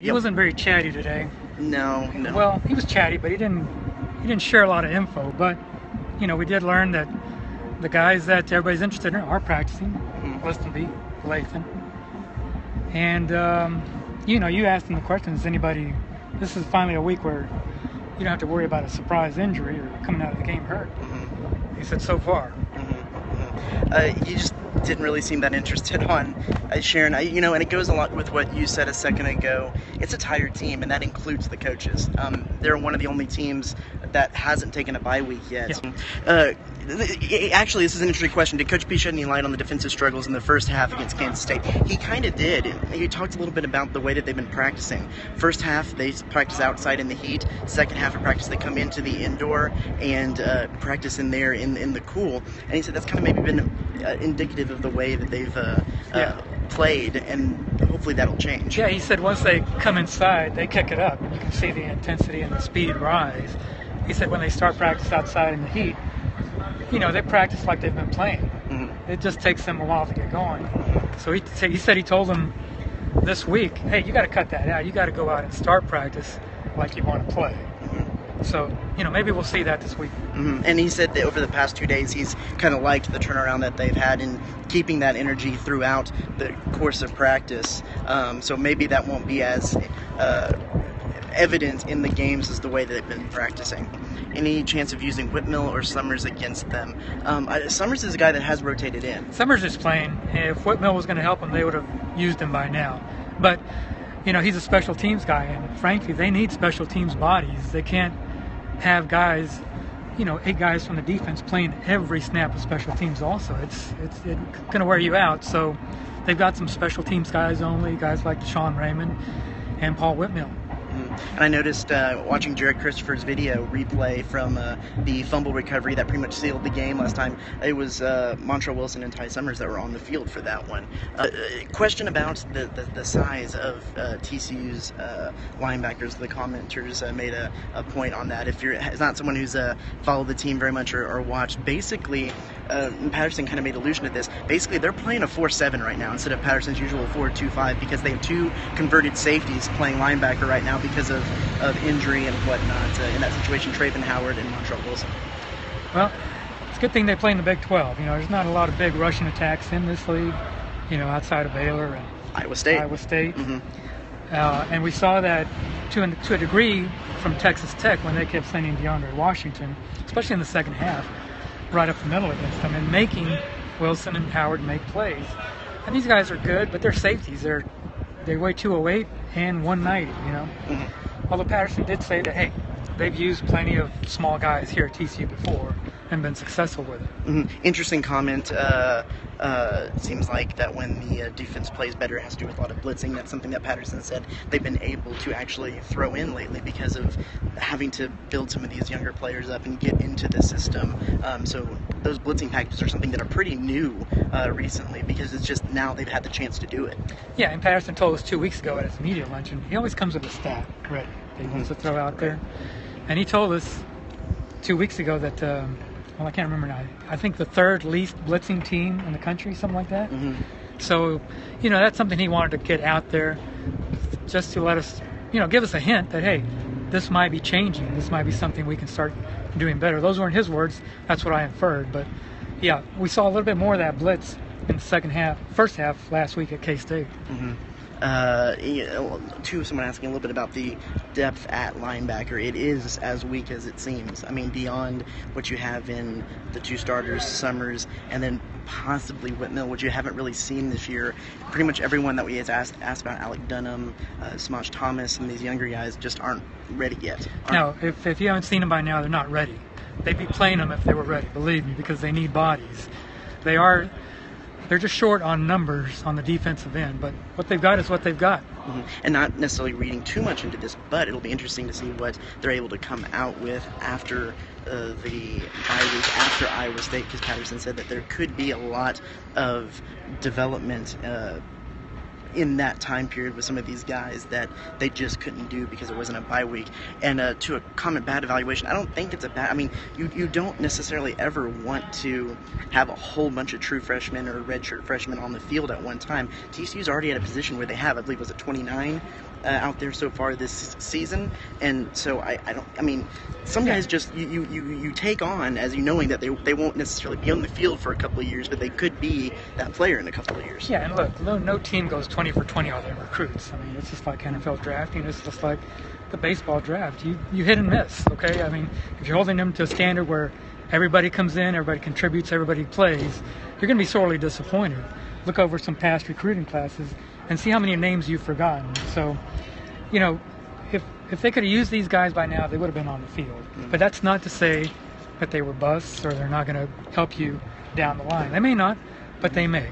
He wasn't very chatty today. No. Well, he was chatty, but he didn't share a lot of info. But we did learn that the guys that everybody's interested in are practicing. Listenby, Lathan, and you asked him the question: is anybody? This is finally a week where you don't have to worry about a surprise injury or coming out of the game hurt. He said so far. You just didn't really seem that interested on Sharon. And it goes a lot with what you said a second ago. It's a tired team, and that includes the coaches. They're one of the only teams that hasn't taken a bye week yet. Yeah. Actually, this is an interesting question. Did Coach P shed any light on the defensive struggles in the first half against Kansas State? He kind of did. He talked a little bit about the way that they've been practicing. First half, they practice outside in the heat. Second half of practice, they come into the indoor and practice in there in the cool. And he said that's kind of maybe been indicative of the way that they've played, and hopefully that'll change. Yeah, he said once they come inside, they kick it up. You can see the intensity and the speed rise. He said when they start practice outside in the heat, they practice like they've been playing. It just takes them a while to get going. So he said he told them this week, hey, you got to cut that out. You got to go out and start practice like you want to play. So, maybe we'll see that this week. And he said that over the past 2 days, he's kind of liked the turnaround that they've had in keeping that energy throughout the course of practice. So maybe that won't be as evident in the games as the way that they've been practicing. Any chance of using Whitmill or Summers against them? Summers is a guy that has rotated in. Summers is playing. If Whitmill was going to help him, they would have used him by now. But, he's a special teams guy, and frankly, they need special teams bodies. They can't have guys, 8 guys from the defense playing every snap of special teams also. It's going to wear you out. So they've got some special teams guys only, guys like Deshaun Raymond and Paul Whitmill. And I noticed watching Jared Christopher's video replay from the fumble recovery that pretty much sealed the game last time. It was Montrell Wilson and Ty Summers that were on the field for that one. Question about the size of TCU's linebackers. The commenters made a point on that. If you're not someone who's followed the team very much or watched, basically, Patterson kind of made allusion to this. Basically, they're playing a 4-7 right now instead of Patterson's usual 4-2-5 because they have 2 converted safeties playing linebacker right now because of injury and whatnot. In that situation, Traven Howard and Montrell Wilson. Well, it's a good thing they play in the Big 12. There's not a lot of big rushing attacks in this league, outside of Baylor and Iowa State. And we saw that to a degree from Texas Tech when they kept sending DeAndre Washington, especially in the second half, right up the middle against them and making Wilson and Howard make plays. And these guys are good, but they're safeties. They weigh 208 and 190, Although Patterson did say that, hey, they've used plenty of small guys here at TCU before and been successful with it. Interesting comment. Seems like that when the defense plays better, it has to do with a lot of blitzing. That's something that Patterson said they've been able to actually throw in lately because of having to build some of these younger players up and get into the system. So those blitzing packages are something that are pretty new recently because it's just now they've had the chance to do it. Yeah, and Patterson told us 2 weeks ago at his media luncheon, he always comes with a stat ready that he wants to throw out there. And he told us 2 weeks ago that, I can't remember now, I think the 3rd least blitzing team in the country, something like that. So, that's something he wanted to get out there just to let us, give us a hint that, hey, this might be changing. This might be something we can start doing better. Those weren't his words. That's what I inferred. But, yeah, we saw a little bit more of that blitz in the first half last week at K-State. Someone asking a little bit about the depth at linebacker. It is as weak as it seems. I mean, beyond what you have in the 2 starters, Summers, and then possibly Whitmill, which you haven't really seen this year. Pretty much everyone that we have asked about, Alec Dunham, Samaj Thomas, and these younger guys just aren't ready yet. No, if you haven't seen them by now, they're not ready. They'd be playing them if they were ready, believe me, because they need bodies. They're just short on numbers on the defensive end, but what they've got is what they've got. And not necessarily reading too much into this, but it'll be interesting to see what they're able to come out with after the bye week, after Iowa State, because Patterson said that there could be a lot of development in that time period with some of these guys that they just couldn't do because it wasn't a bye week. And to a comment bad evaluation, I don't think it's a bad. I mean, you don't necessarily ever want to have a whole bunch of true freshmen or redshirt freshmen on the field at one time. TCU's already at a position where they have, I believe, was it 29 out there so far this season, and so I mean, some guys just you take on as knowing that they won't necessarily be on the field for a couple of years, but they could be that player in a couple of years. Yeah, and look, no team goes 20 for 20 on their recruits. I mean, it's just like NFL drafting. It's just like the baseball draft. You hit and miss, okay? I mean, if you're holding them to a standard where everybody comes in, everybody contributes, everybody plays, you're going to be sorely disappointed. Look over some past recruiting classes and see how many names you've forgotten. So, you know, if they could have used these guys by now, they would have been on the field. But that's not to say that they were busts or they're not going to help you down the line. They may not, but they may.